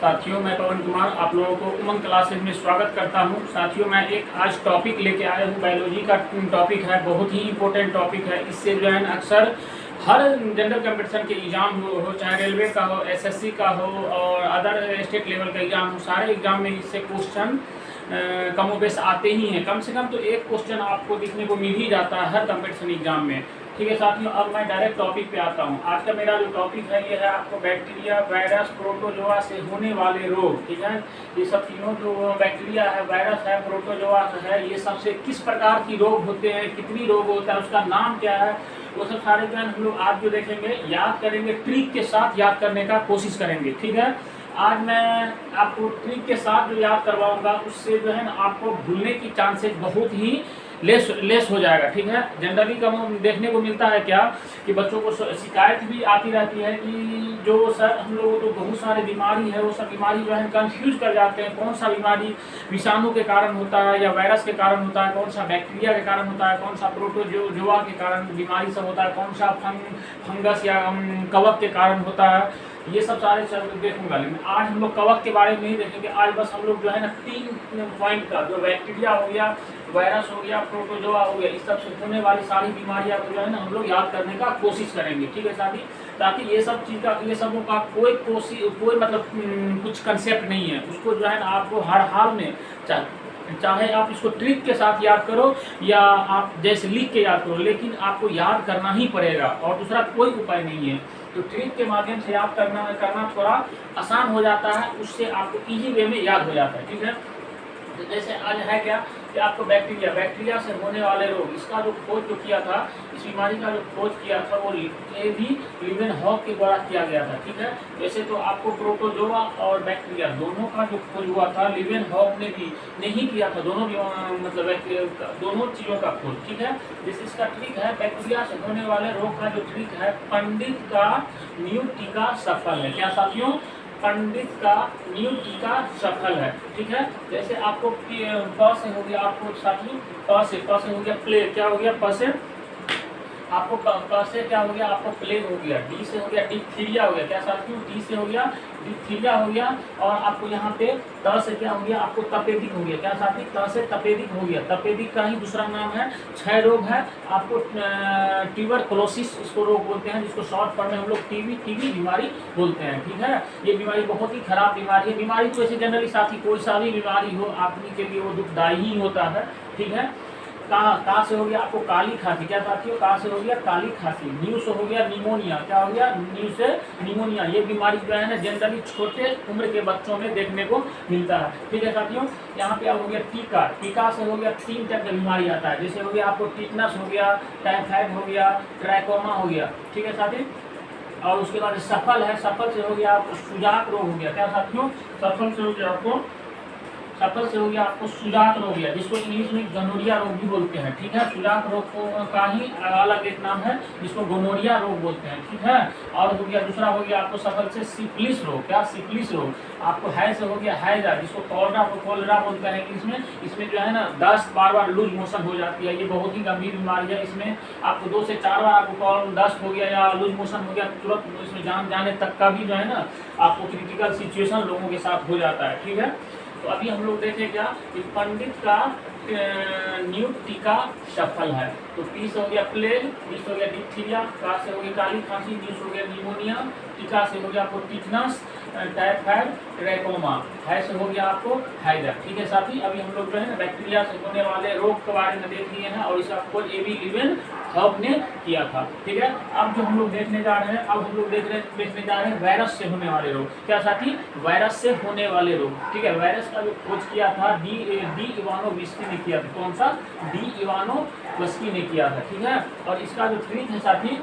साथियों, मैं पवन कुमार आप लोगों को उमंग क्लासेज में स्वागत करता हूं। साथियों, मैं एक आज टॉपिक लेके आया हूं, बायोलॉजी का टॉपिक है, बहुत ही इंपॉर्टेंट टॉपिक है। इससे जो है ना अक्सर हर जनरल कंपटीशन के एग्ज़ाम हो चाहे रेलवे का हो, एसएससी का हो और अदर स्टेट लेवल का एग्ज़ाम हो, सारे एग्ज़ाम में इससे क्वेश्चन कमोबेश आते ही हैं। कम से कम तो एक क्वेश्चन आपको देखने को मिल ही जाता है हर कंपटीशन एग्ज़ाम में। ठीक है साथियों, अब मैं डायरेक्ट टॉपिक पे आता हूँ। आज का मेरा जो टॉपिक है ये है आपको बैक्टीरिया, वायरस, प्रोटोजोआ से होने वाले रोग। ठीक है, ये सब तीनों जो बैक्टीरिया है, वायरस है, प्रोटोजोआ है, ये सबसे किस प्रकार की रोग होते हैं, कितनी रोग होता है, उसका नाम क्या है, वो सब सारे ज्ञान हम लोग आज जो देखेंगे, याद करेंगे, ट्रिक के साथ याद करने का कोशिश करेंगे। ठीक है, आज मैं आपको ट्रिक के साथ जो याद करवाऊंगा उससे जो है ना आपको भूलने की चांसेस बहुत ही लेस हो जाएगा। ठीक है, जनरली कम देखने को मिलता है क्या कि बच्चों को शिकायत भी आती रहती है कि जो सर हम लोगों को बहुत सारे बीमारी है, वो सब बीमारी जो है कंफ्यूज कर जाते हैं, कौन सा बीमारी विषाणु के कारण होता है या वायरस के कारण होता है, कौन सा बैक्टीरिया के कारण होता है, कौन सा प्रोटोजोआ के कारण बीमारी सब होता है, कौन सा फंगस या कवक के कारण होता है। ये सब सारे देखूंगा, लेकिन आज हम लोग कवक के बारे में नहीं देखेंगे। आज बस हम लोग जो है ना 3 पॉइंट का, जो बैक्टीरिया हो गया, वायरस हो गया, प्रोटोजोआ हो गया, इस सब से होने वाली सारी बीमारियां को जो है ना हम लोग याद करने का कोशिश करेंगे। ठीक है साथी, ताकि ये सब चीज़ का, ये सबों का कोई मतलब कुछ कंसेप्ट नहीं है, उसको जो है ना आपको हर हाल में चाहे आप इसको ट्रिक के साथ याद करो या आप जैसे लिख के याद करो, लेकिन आपको याद करना ही पड़ेगा और दूसरा कोई उपाय नहीं है। तो ट्रिक के माध्यम से याद करना थोड़ा आसान हो जाता है, उससे आपको इजी वे में याद हो जाता है। ठीक है, तो जैसे आज है क्या कि आपको बैक्टीरिया से होने वाले रोग, इसका जो खोज जो किया था, इस बीमारी का जो खोज किया था वो लीवेनहॉक के द्वारा किया गया था। ठीक है, वैसे तो आपको प्रोटोजोआ और बैक्टीरिया दोनों का जो खोज हुआ था लीवेनहॉक ने नहीं किया था, दोनों चीज़ों का खोज। ठीक है, जैसे इसका ट्रिक है, बैक्टीरिया से होने वाले रोग का जो ट्रिक है, पंडित का न्यू टीका सफल है। क्या साथियों, पंडित का न्यू टीका सफल है। ठीक है, जैसे आपको प से हो गया, आपको साथियों प से हो गया प्लेग, क्या हो गया, प से आपको प से क्या हो गया, आपको प्लेग हो गया। डी से हो गया डिप्थीरिया हो गया। क्या साथियों, डी से हो गया डिप्थीरिया हो गया। और आपको यहाँ पे त से क्या हो गया, आपको तपेदिक हो गया। क्या साथी, त से तपेदिक हो गया। तपेदिक का ही दूसरा नाम है क्षय रोग है। आपको ट्यूबरकुलोसिस इसको रोग बोलते हैं, जिसको शॉर्ट फॉर्म में हम लोग टीबी बीमारी बोलते हैं। ठीक है, ये बीमारी बहुत ही खराब बीमारी है। बीमारी तो ऐसे जनरली साथी कोई सा भी बीमारी हो आपके के लिए वो दुखदायी ही होता है। ठीक है, का से हो गया आपको काली खांसी। क्या साथियों, का से हो गया काली खांसी। न्यू से हो गया निमोनिया। क्या हो गया, न्यू से निमोनिया। ये बीमारी जो है ना जनरली छोटे उम्र के बच्चों में देखने को मिलता है। ठीक है साथियों, यहाँ पे हो गया टीका से हो गया 3 टाइप का बीमारी आता है। जैसे हो गया आपको टिटनस हो गया, टाइफाइड हो गया, ट्राइकोमा हो गया। ठीक है साथी, और उसके बाद सफल है, सफल से हो गया आपको सुजाक रोग हो गया। क्या साथियों, सफल से हो गया आपको सुजाक रोग गया, जिसको इंग्लिश में गोनोरिया रोग भी बोलते हैं। ठीक है, सुजाक रोग का ही अलग एक नाम है जिसको गोनोरिया रोग बोलते हैं। ठीक है, और हो गया दूसरा हो गया आपको सफल से सिफिलिस रोग। क्या, सिफिलिस रोग। आपको है से हो गया हैजा, जिसको कॉलरा बोलते हैं इंग्लिश में। इसमें जो है ना 10 बार लूज मोशन हो जाती है। ये बहुत ही गंभीर बीमारी है। इसमें आपको 2 से 4 बार आपको दस्त हो गया या लूज मोशन हो गया, तुरंत इसमें जान जाने तक का भी जो है ना आपको क्रिटिकल सिचुएशन लोगों के साथ हो जाता है। ठीक है, तो अभी हम लोग देखें क्या कि पंडित का न्यू टीका सफल है। तो पी से हो गया प्लेग, डी से हो गया डिप्थीरिया, का से हो गया काली खांसी, डी से हो गया निमोनिया, टीका से हो गया आपको टिटनस, टाइफाइड, ट्रैकोमा, है से हो गया आपको हाइडर। ठीक है साथी, अभी हम लोग जो है ना बैक्टीरिया से होने वाले रोग के बारे में देख लिए हैं और इसका खोज एबी लीवेनहॉक ने किया था। ठीक है, अब जो हम लोग देखने जा रहे हैं, अब हम लोग देखने जा रहे हैं वायरस से होने वाले रोग। क्या साथी, वायरस से होने वाले रोग। ठीक है, वायरस का जो खोज किया था डी इवानोविस्की ने किया था। कौन सा, डी इवानोविस्की ने किया था। ठीक है, और इसका जो ट्रिक है साथी,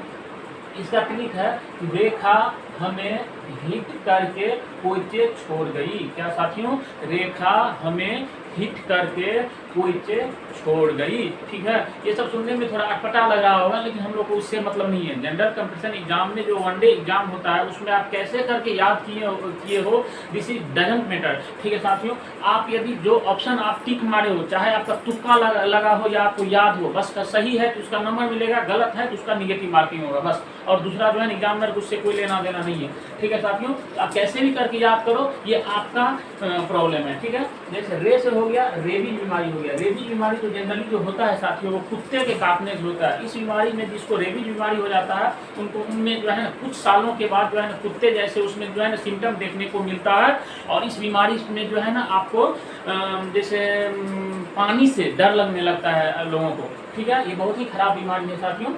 इसका ट्रिक है रेखा हमें हिट करके पोचे छोड़ गई। क्या साथियों, रेखा हमें हिट करके पोइचे छोड़ गई। ठीक है, ये सब सुनने में थोड़ा अटपटा लग रहा होगा, लेकिन हम लोग को उससे मतलब नहीं है। जनरल कंपटीशन एग्जाम में जो वनडे एग्जाम होता है उसमें आप कैसे करके याद किए हो, दिस इज डजंट मैटर। ठीक है साथियों, आप यदि जो ऑप्शन आप टिक मारे हो, चाहे आपका तुक्का लगा हो या आपको याद हो, बस सही है तो उसका नंबर मिलेगा, गलत है तो उसका निगेटिव मार्किंग होगा बस। और दूसरा जो है एग्जामिनर को उससे कोई लेना देना नहीं है। ठीक है साथियों, आप कैसे भी करके याद करो, ये आपका प्रॉब्लम है। ठीक है, जैसे रे से हो गया, रेबीज बीमारी हो गया। रेबीज बीमारी तो जनरली जो होता है साथियों वो कुत्ते के काटने से होता है। इस बीमारी में जिसको रेबीज बीमारी हो जाता है उनको उनमें जो है ना कुछ सालों के बाद जो है ना कुत्ते जैसे उसमें जो है ना सिम्टम देखने को मिलता है। और इस बीमारी में जो है ना आपको जैसे पानी से डर लगने लगता है लोगों को। ठीक है, ये बहुत ही खराब बीमारी है साथियों।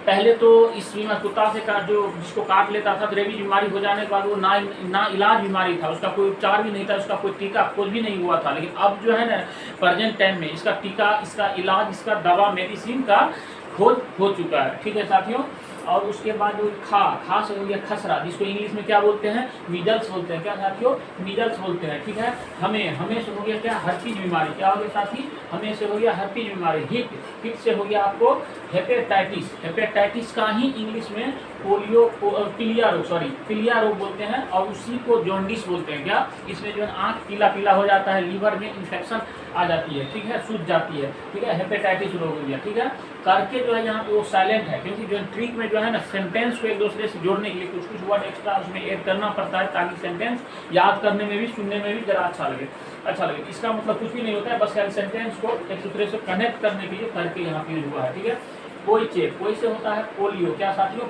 पहले तो इस बीमार कुत्ता से जो जिसको काट लेता था तो रेबीज बीमारी हो जाने के बाद वो ना इलाज बीमारी था, उसका कोई उपचार भी नहीं था, उसका कोई टीका खोज भी नहीं हुआ था। लेकिन अब जो है ना प्रेजेंट टाइम में इसका टीका, इसका इलाज, इसका दवा, मेडिसिन का खोज हो चुका है। ठीक है साथियों, और उसके बाद जो खा से हो गया खसरा, जिसको इंग्लिश में क्या बोलते हैं, मीजल्स बोलते हैं। क्या साथियों, मीजल्स बोलते हैं। ठीक है, हमें से हो गया क्या, हर्पीज बीमारी। क्या हो गया साथी, हमें से हो गया हर्पीज बीमारी। हिट से हो गया आपको हेपेटाइटिस। हेपेटाइटिस का ही इंग्लिश में पीलिया रोग बोलते हैं, और उसी को जॉन्डिस बोलते हैं। क्या, इसमें जो है आँख पीला पीला हो जाता है, लीवर में इन्फेक्शन आ जाती है। ठीक है, सूज जाती है। ठीक है, हेपेटाइटिस रोग हो गया। ठीक है, करके जो है यहाँ पे वो साइलेंट है, क्योंकि जो ट्रिक में जो है ना सेंटेंस को एक दूसरे से जोड़ने के लिए कुछ कुछ वर्ड एक्स्ट्रा उसमें ऐड करना पड़ता है, ताकि सेंटेंस याद करने में भी, सुनने में भी जरा अच्छा लगे। इसका मतलब कुछ भी नहीं होता है, बस सेंटेंस को एक दूसरे से कनेक्ट करने के लिए करके यहाँ पे यूज हुआ है। ठीक है, कोई से होता है पोलियो। क्या साथियों,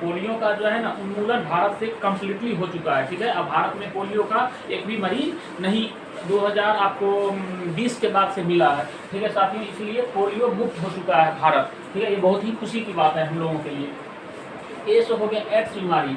पोलियो का जो है ना उन्मूलन भारत से कम्प्लीटली हो चुका है। ठीक है, अब भारत में पोलियो का एक भी मरीज नहीं 2020 के बाद से मिला है। ठीक है साथियों, इसलिए पोलियो मुक्त हो चुका है भारत। ठीक है, ये बहुत ही खुशी की बात है हम लोगों के लिए। ए से हो गया एड्स बीमारी।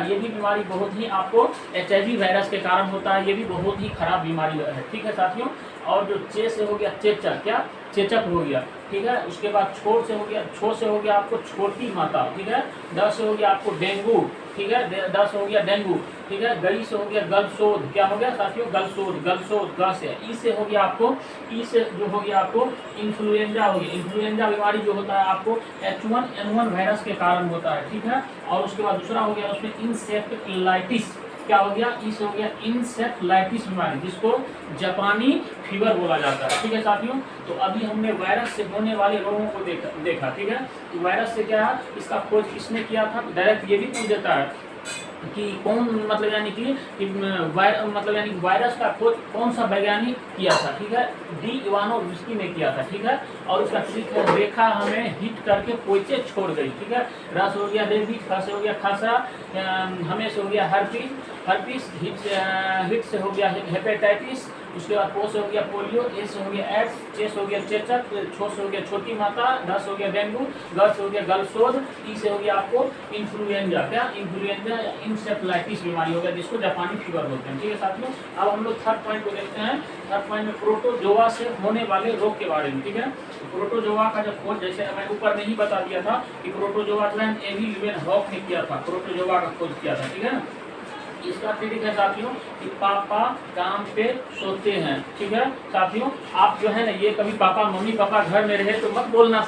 ये भी बीमारी बहुत ही आपको HIV वायरस के कारण होता है, ये भी बहुत ही खराब बीमारी है। ठीक है साथियों, और जो चे से हो गया चेचक। क्या, चेचक हो गया। ठीक है, उसके बाद छो से हो गया आपको छोटी माता। ठीक है, ड से हो गया आपको डेंगू। ठीक है, ड से हो गया डेंगू। ठीक है, गई से हो गया गलशोध। क्या हो गया साथियों, गलशोध ग से। ई से हो गया आपको, जो हो गया आपको इन्फ्लुएंजा हो गया। इन्फ्लुएंजा बीमारी जो होता है आपको H1N1 वायरस के कारण होता है। ठीक है, और उसके बाद दूसरा हो गया उसमें इंसेफ्लाइटिस। क्या हो गया, इस हो गया इंसेफ्लाइटिस बीमारी, जिसको जापानी फीवर बोला जाता है। ठीक है साथियों, तो अभी हमने वायरस से होने वाले रोगों को देखा। ठीक है, तो वायरस से क्या है, इसका खोज किसने किया था, डायरेक्ट ये भी पूछ देता है कि कौन, मतलब यानी कि वायरस का खोज कौन सा वैज्ञानिक किया था। ठीक है, डी इवानोव्स्की ने किया था। ठीक है, और उसका ट्रिक है रेखा हमें हिट करके पोइचे छोड़ गई। ठीक है, रस हो गया रेबीज, ख से हो गया खसरा, हमें से हो गया हर्पीस, हिट से हो गया हेपेटाइटिस, उसके बाद पो से हो गया पोलियो, ए से हो गया एड्स, चे से हो गया चेचक, छो से हो गया छोटी माता, ड से हो गया डेंगू, ग से हो गया गलशोध, ई से हो गया आपको इन्फ्लुएंजा। क्या, इन्फ्लुएंजा या इंसेफ्लाइटिस बीमारी हो गया, जिसको जापानी फीवर बोलते हैं। ठीक है साथियों, अब हम लोग थर्ड पॉइंट को देखते हैं। थर्ड पॉइंट में प्रोटोजोआ से होने वाले रोग के बारे में। ठीक है, प्रोटोजोआ का जो खोज, जैसे मैं ऊपर में ही बता दिया था कि प्रोटोजोआ जो है एवी ल्यूवेनहॉक ने किया था, प्रोटोजोआ का खोज किया था। ठीक है ना, इसका ट्रिक है साथियों कि पापा काम पे सोते हैं। ठीक है साथियों, आप जो है ना ये कभी मम्मी पापा घर में रहे तो मत बोलना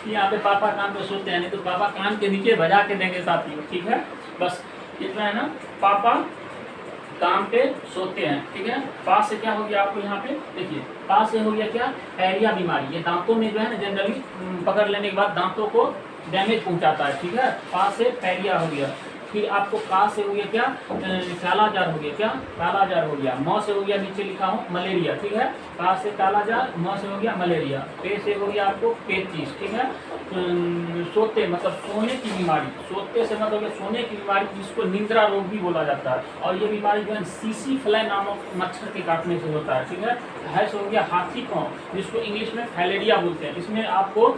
यहाँ पे पापा काम पे सोते हैं, नहीं तो पापा कान के नीचे बजा के देंगे साथियों। ठीक है, बस इतना है ना, पापा काम पे सोते हैं। ठीक है, पास से क्या हो गया आपको यहाँ पे देखिए, पास से हो गया क्या, पैरिया बीमारी। ये दांतों में जो है ना जनरली पकड़ लेने के बाद दांतों को डैमेज पहुंचाता है। ठीक है, पास से पैरिया हो गया। फिर आपको का से हो गया क्या, कालाजार हो गया। क्या, कालाजार हो गया। म से हो गया, नीचे लिखा हूँ मलेरिया। ठीक है, का से कालाजार, म से हो गया मलेरिया, पे से हो गया आपको पेचिस। ठीक है, सोते मतलब सोने की बीमारी, सोते से मतलब हो गया सोने की बीमारी, जिसको निद्रा रोग भी बोला जाता है। और ये बीमारी जो है सीसी फ्लाई नामक मच्छर के काटने से होता है। ठीक है, से हो गया हाथी पाँव, जिसको इंग्लिश में फैलेरिया बोलते हैं। इसमें आपको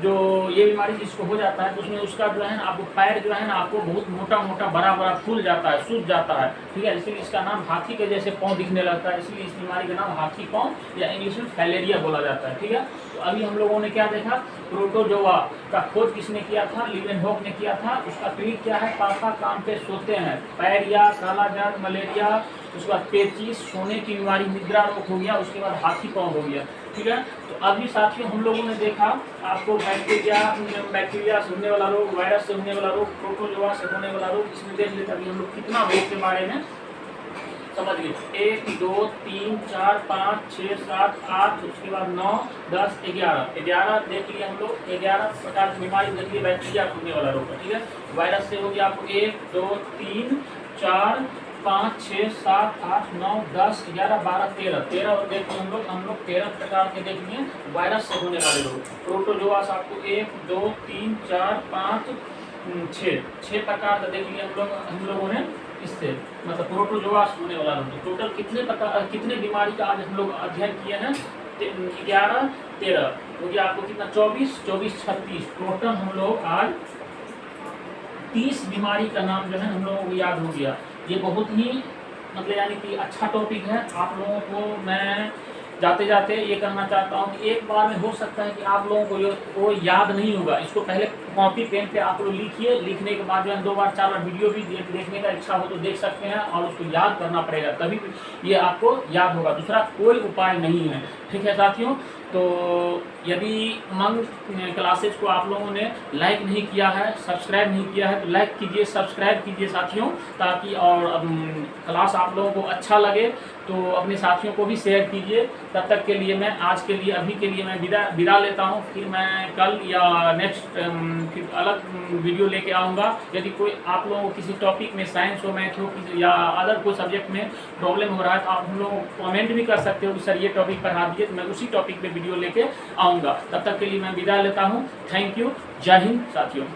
जो ये बीमारी जिसको हो जाता है तो उसमें उसका जो है ना आपको पैर जो है ना आपको बहुत मोटा मोटा बड़ा बड़ा फूल जाता है, सूज जाता है, ठीक है। इसलिए इसका नाम हाथी के जैसे पाँव दिखने लगता है, इसलिए इस बीमारी का नाम हाथी पाँव या इंग्लिश में फैलेरिया बोला जाता है, ठीक है। तो अभी हम लोगों ने क्या देखा, प्रोटोजोआ का खोज किसने किया था, लीवेनहॉक ने किया था। उसका क्लिनिक क्या है, पापा काम पे सोते हैं, पैरिया, कालाजार, मलेरिया, उसके बाद पेचिस, सोने की बीमारी, निद्रा रोग हो गया, उसके बाद हाथी पाँव हो गया, ठीक है। तो अभी साथियों हम लोगों ने देखा आपको बैक्टीरिया से होने वाला रोग, वायरस से होने वाला रोग, प्रोटोजोआ से होने वाला रोग, इसमें देख लेते अभी हम लोग कितना रोग के बारे में समझ गए। 1 2 3 4 5 6 7 8, उसके बाद 9 10 11 देख लिए हम लोग। 11 प्रकार की बीमारी देख लिए बैक्टीरिया से होने वाला रोग, ठीक है। वायरस से हो गया आपको 1 2 3 4 5 6 7 8 9 10 11 12 13 और देखिए हम लोग 13 प्रकार के देख लिए वायरस से होने वाले रोग। प्रोटोजोआ से आपको 1 2 3 4 5 6 प्रकार का देख लिए हम लोगों ने इससे, मतलब प्रोटोजोआ से होने वाला रोग। टोटल कितने बीमारी का आज हम लोग अध्ययन किए हैं, 11 13 हो गया आपको कितना, 24 36 टोटल हम लोग आज 30 बीमारी का नाम जो है हम लोगों को याद हो गया। ये बहुत ही मतलब यानी कि अच्छा टॉपिक है। आप लोगों को मैं जाते जाते ये कहना चाहता हूँ कि एक बार में हो सकता है कि आप लोगों को वो याद नहीं होगा, इसको पहले कॉपी पेन पे आप लोग लिखिए, लिखने के बाद जो है 2 बार 4 बार वीडियो भी देखने का इच्छा हो तो देख सकते हैं, और उसको याद करना पड़ेगा तभी ये आपको याद होगा, दूसरा कोई उपाय नहीं है, ठीक है साथियों। तो यदि उमंग क्लासेज को आप लोगों ने लाइक नहीं किया है, सब्सक्राइब नहीं किया है तो लाइक कीजिए, सब्सक्राइब कीजिए साथियों, ताकि और क्लास आप लोगों को अच्छा लगे तो अपने साथियों को भी शेयर कीजिए। तब तक के लिए मैं आज के लिए अभी के लिए मैं विदा लेता हूँ, फिर मैं कल या नेक्स्ट फिर अलग वीडियो लेके आऊँगा। यदि कोई आप लोगों को किसी टॉपिक में साइंस हो, मैथ हो या अदर कोई सब्जेक्ट में प्रॉब्लम हो रहा है तो आप हम लोग कमेंट भी कर सकते हो कि सर ये टॉपिक पढ़ा दीजिए, तो मैं उसी टॉपिक पे वीडियो लेके आऊँगा। तब तक के लिए मैं विदा लेता हूँ। थैंक यू, जय हिंद साथियों।